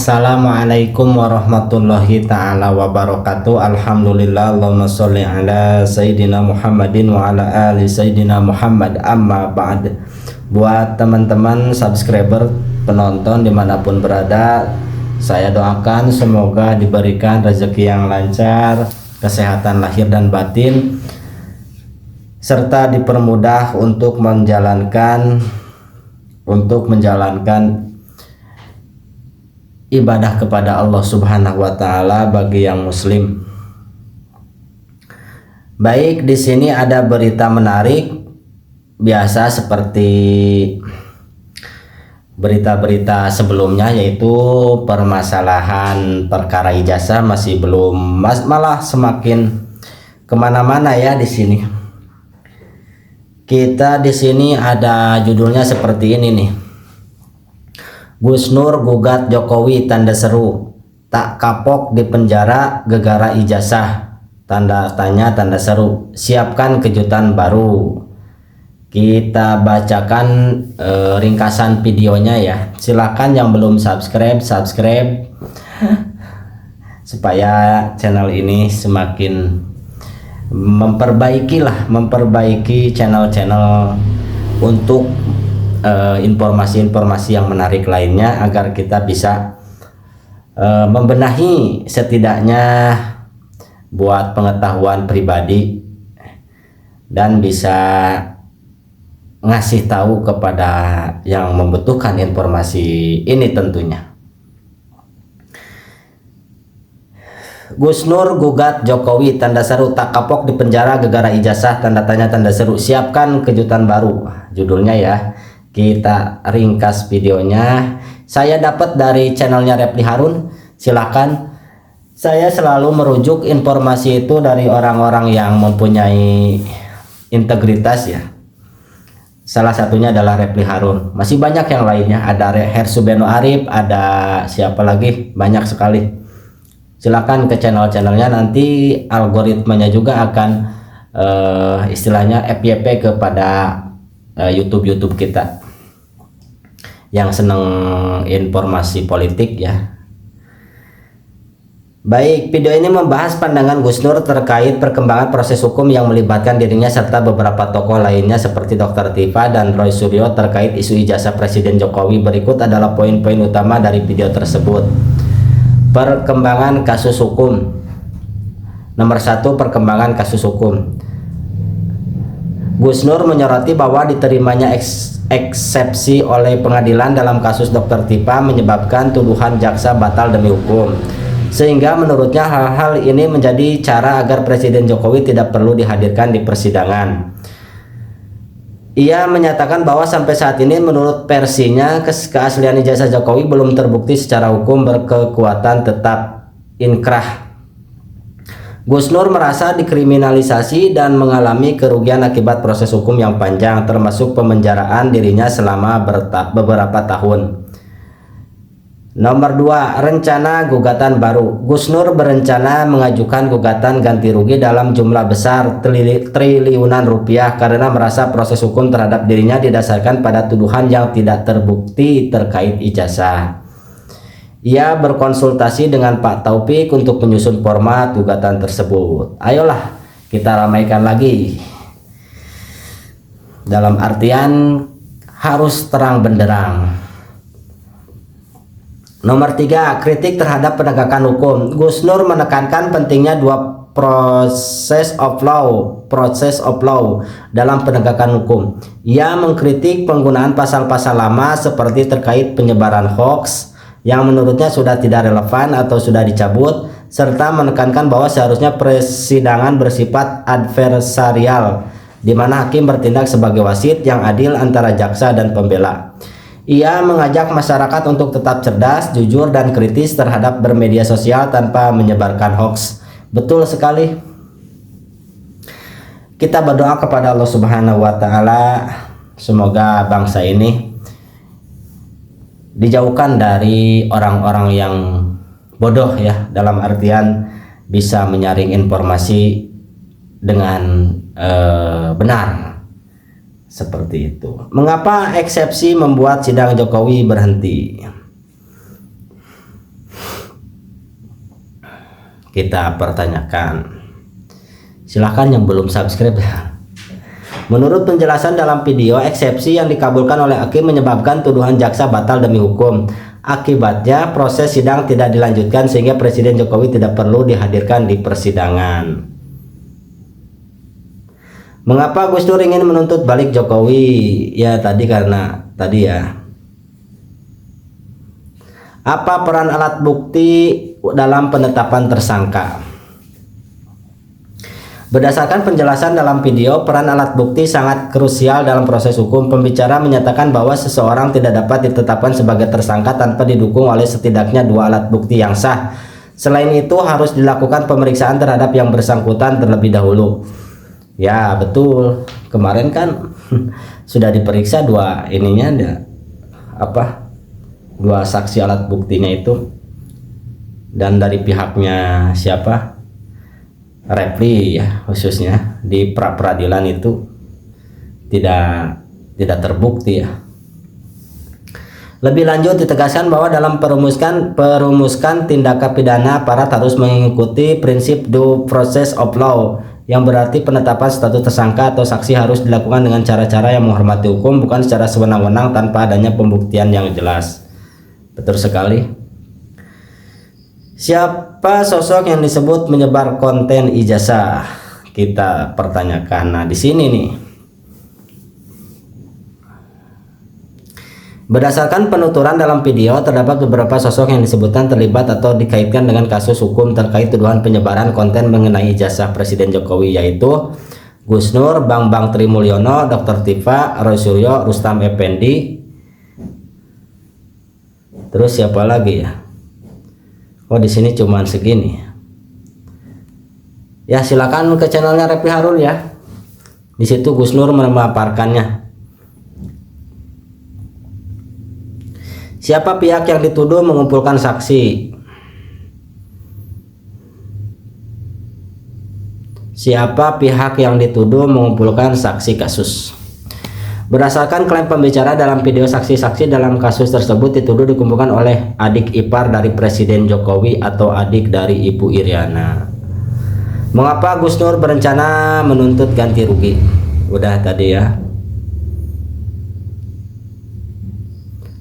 Assalamualaikum warahmatullahi ta'ala wabarakatuh. Alhamdulillah, Allahumma sholli ala Sayyidina Muhammadin wa ala ali Sayyidina Muhammad, amma ba'd. Buat teman-teman subscriber, penonton dimanapun berada, saya doakan semoga diberikan rezeki yang lancar, kesehatan lahir dan batin, serta dipermudah untuk menjalankan ibadah kepada Allah Subhanahu wa taala bagi yang muslim. Baik, di sini ada berita menarik, biasa seperti berita-berita sebelumnya, yaitu permasalahan perkara ijazah masih belum, malah semakin kemana-mana ya. Di sini kita ada judulnya seperti ini nih: Gus Nur gugat Jokowi, tanda seru, tak kapok di penjara gegara ijazah, tanda tanya, tanda seru, siapkan kejutan baru. Kita bacakan ringkasan videonya ya. Silakan yang belum subscribe supaya channel ini semakin memperbaiki channel-channel untuk informasi-informasi yang menarik lainnya, agar kita bisa membenahi setidaknya buat pengetahuan pribadi dan bisa ngasih tahu kepada yang membutuhkan informasi ini tentunya. Gus Nur gugat Jokowi, tanda seru, tak kapok di penjara gegara ijazah, tanda tanya, tanda seru, siapkan kejutan baru. Judulnya ya. Kita ringkas videonya. Saya dapat dari channelnya Repli Harun. Silakan. Saya selalu merujuk informasi itu dari orang-orang yang mempunyai integritas ya. Salah satunya adalah Repli Harun. Masih banyak yang lainnya. Ada Hersubeno Arif, ada siapa lagi? Banyak sekali. Silakan ke channel-channelnya, nanti algoritmanya juga akan istilahnya FYP kepada YouTube kita yang senang informasi politik ya. Baik, video ini membahas pandangan Gus Nur terkait perkembangan proses hukum yang melibatkan dirinya serta beberapa tokoh lainnya seperti Dr. Tifa dan Roy Suryo terkait isu ijazah Presiden Jokowi. Berikut adalah poin-poin utama dari video tersebut. Perkembangan kasus hukum. Nomor 1, perkembangan kasus hukum. Gus Nur menyoroti bahwa diterimanya eksepsi oleh pengadilan dalam kasus Dr. Tifa menyebabkan tuduhan jaksa batal demi hukum, sehingga menurutnya hal-hal ini menjadi cara agar Presiden Jokowi tidak perlu dihadirkan di persidangan. Ia menyatakan bahwa sampai saat ini menurut versinya keaslian ijazah Jokowi belum terbukti secara hukum berkekuatan tetap inkrah. Gus Nur merasa dikriminalisasi dan mengalami kerugian akibat proses hukum yang panjang, termasuk pemenjaraan dirinya selama beberapa tahun. Nomor 2, rencana gugatan baru. Gus Nur berencana mengajukan gugatan ganti rugi dalam jumlah besar triliunan rupiah karena merasa proses hukum terhadap dirinya didasarkan pada tuduhan yang tidak terbukti terkait ijazah. Ia berkonsultasi dengan Pak Taufik untuk menyusun format gugatan tersebut. Ayolah kita ramaikan lagi. Dalam artian harus terang benderang. Nomor 3, kritik terhadap penegakan hukum. Gus Nur menekankan pentingnya dua proses of law dalam penegakan hukum. Ia mengkritik penggunaan pasal-pasal lama seperti terkait penyebaran hoax yang menurutnya sudah tidak relevan atau sudah dicabut, serta menekankan bahwa seharusnya persidangan bersifat adversarial, di mana hakim bertindak sebagai wasit yang adil antara jaksa dan pembela. Ia mengajak masyarakat untuk tetap cerdas, jujur, dan kritis terhadap bermedia sosial tanpa menyebarkan hoax. Betul sekali. Kita berdoa kepada Allah Subhanahu wa taala, semoga bangsa ini dijauhkan dari orang-orang yang bodoh ya, dalam artian bisa menyaring informasi dengan benar. Seperti itu. Mengapa eksepsi membuat sidang Jokowi berhenti? kita pertanyakan. Silahkan yang belum subscribe ya. Menurut penjelasan dalam video, eksepsi yang dikabulkan oleh hakim menyebabkan tuduhan jaksa batal demi hukum. Akibatnya proses sidang tidak dilanjutkan sehingga Presiden Jokowi tidak perlu dihadirkan di persidangan. Mengapa Gus Dur ingin menuntut balik Jokowi? Ya karena tadi ya. Apa peran alat bukti dalam penetapan tersangka? Berdasarkan penjelasan dalam video, peran alat bukti sangat krusial dalam proses hukum. Pembicara menyatakan bahwa seseorang tidak dapat ditetapkan sebagai tersangka tanpa didukung oleh setidaknya 2 alat bukti yang sah. Selain itu harus dilakukan pemeriksaan terhadap yang bersangkutan terlebih dahulu. Ya betul, kemarin kan sudah diperiksa 2 saksi alat buktinya itu, dan dari pihaknya siapa? Repli ya, khususnya di pra-peradilan itu tidak terbukti ya. Lebih lanjut ditegaskan bahwa dalam perumuskan tindakan pidana, aparat harus mengikuti prinsip due process of law, yang berarti penetapan status tersangka atau saksi harus dilakukan dengan cara-cara yang menghormati hukum, bukan secara sewenang-wenang tanpa adanya pembuktian yang jelas. Betul sekali. Siapa sosok yang disebut menyebar konten ijazah? Kita pertanyakan. Nah, di sini nih. Berdasarkan penuturan dalam video, terdapat beberapa sosok yang disebutkan terlibat atau dikaitkan dengan kasus hukum terkait tuduhan penyebaran konten mengenai ijazah Presiden Jokowi, yaitu Gus Nur, Bambang Trimulyono, Dr. Tifa, Roy Suryo, Rustam Effendi. Terus siapa lagi ya? Oh, di sini cuman segini. Ya, silakan ke channelnya Repi Harul ya. Di situ Gus Nur memaparkannya. Siapa pihak yang dituduh mengumpulkan saksi? Siapa pihak yang dituduh mengumpulkan saksi kasus? Berdasarkan klaim pembicara dalam video, saksi-saksi dalam kasus tersebut dituduh dikumpulkan oleh adik ipar dari Presiden Jokowi atau adik dari Ibu Iriana. Mengapa Gus Nur berencana menuntut ganti rugi? Udah tadi ya.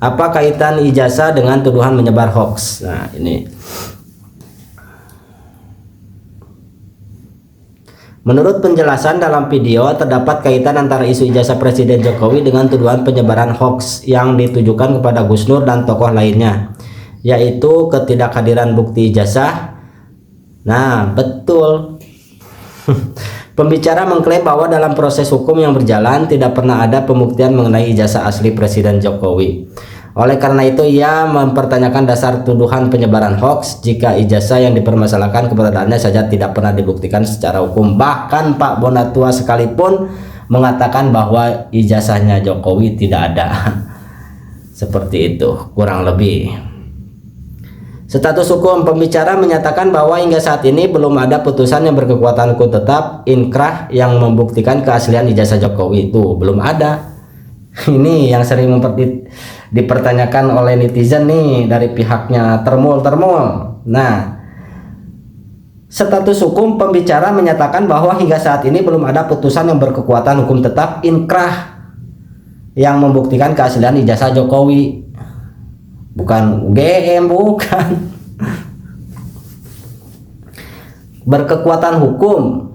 Apa kaitan ijazah dengan tuduhan menyebar hoax? Nah, ini. Menurut penjelasan dalam video, terdapat kaitan antara isu ijazah Presiden Jokowi dengan tuduhan penyebaran hoax yang ditujukan kepada Gus Nur dan tokoh lainnya, yaitu ketidakhadiran bukti ijazah. Nah, betul. Pembicara mengklaim bahwa dalam proses hukum yang berjalan tidak pernah ada pembuktian mengenai ijazah asli Presiden Jokowi. Oleh karena itu, ia mempertanyakan dasar tuduhan penyebaran hoax jika ijazah yang dipermasalahkan keberadaannya saja tidak pernah dibuktikan secara hukum. Bahkan Pak Bonatua sekalipun mengatakan bahwa ijazahnya Jokowi tidak ada. Seperti itu kurang lebih. Status hukum, pembicara menyatakan bahwa hingga saat ini belum ada putusan yang berkekuatan hukum tetap inkrah yang membuktikan keaslian ijazah Jokowi. Itu belum ada. Ini yang sering dipertanyakan oleh netizen nih dari pihaknya termul. Nah, status hukum, pembicara menyatakan bahwa hingga saat ini belum ada putusan yang berkekuatan hukum tetap inkrah yang membuktikan keaslian ijazah Jokowi. Bukan UGM, bukan. Berkekuatan hukum.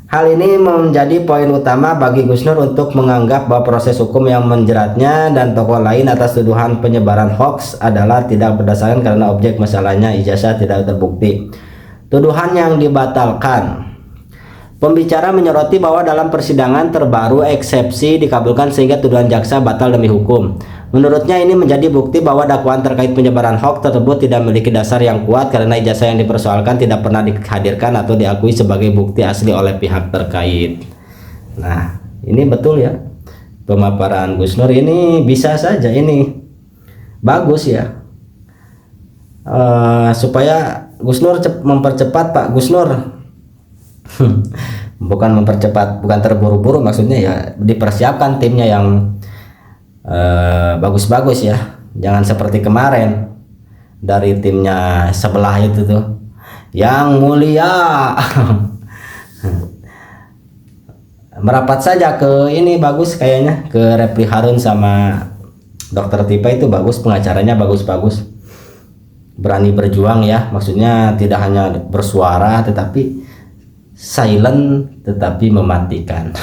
Hal ini menjadi poin utama bagi Gus Nur untuk menganggap bahwa proses hukum yang menjeratnya dan tokoh lain atas tuduhan penyebaran hoax adalah tidak berdasarkan karena objek masalahnya ijazah tidak terbukti. Tuduhan yang dibatalkan. Pembicara menyoroti bahwa dalam persidangan terbaru eksepsi dikabulkan sehingga tuduhan jaksa batal demi hukum. Menurutnya ini menjadi bukti bahwa dakwaan terkait penyebaran hoax tersebut tidak memiliki dasar yang kuat karena ijazah yang dipersoalkan tidak pernah dihadirkan atau diakui sebagai bukti asli oleh pihak terkait. Nah, ini betul ya. Pemaparan Gus Nur ini bisa saja ini bagus ya. Supaya Gus Nur mempercepat, Pak Gus Nur. Bukan mempercepat, bukan terburu-buru, maksudnya ya dipersiapkan timnya yang bagus-bagus ya, jangan seperti kemarin dari timnya sebelah itu tuh yang mulia. Merapat saja ke ini, bagus kayaknya, ke Refli Harun sama Dokter Tipa itu bagus, pengacaranya bagus-bagus, berani berjuang ya, maksudnya tidak hanya bersuara tetapi silent tetapi mematikan.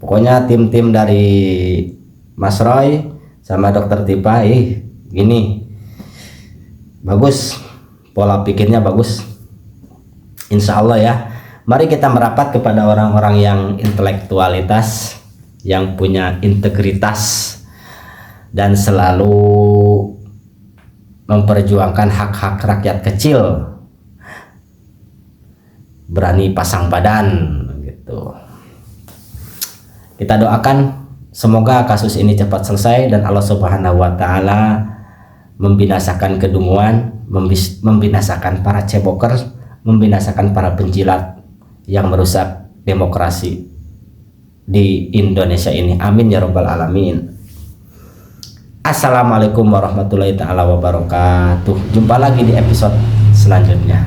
Pokoknya tim-tim dari Mas Roy sama Dokter Tipa gini bagus, pola pikirnya bagus, insya Allah ya. Mari kita merapat kepada orang-orang yang intelektualitas, yang punya integritas dan selalu memperjuangkan hak-hak rakyat kecil, berani pasang badan gitu. Kita doakan semoga kasus ini cepat selesai dan Allah Subhanahu wa taala membinasakan kedunguan, membinasakan para cebokers, membinasakan para penjilat yang merusak demokrasi di Indonesia ini. Amin ya rabbal alamin. Assalamualaikum warahmatullahi taala wabarakatuh. Jumpa lagi di episode selanjutnya.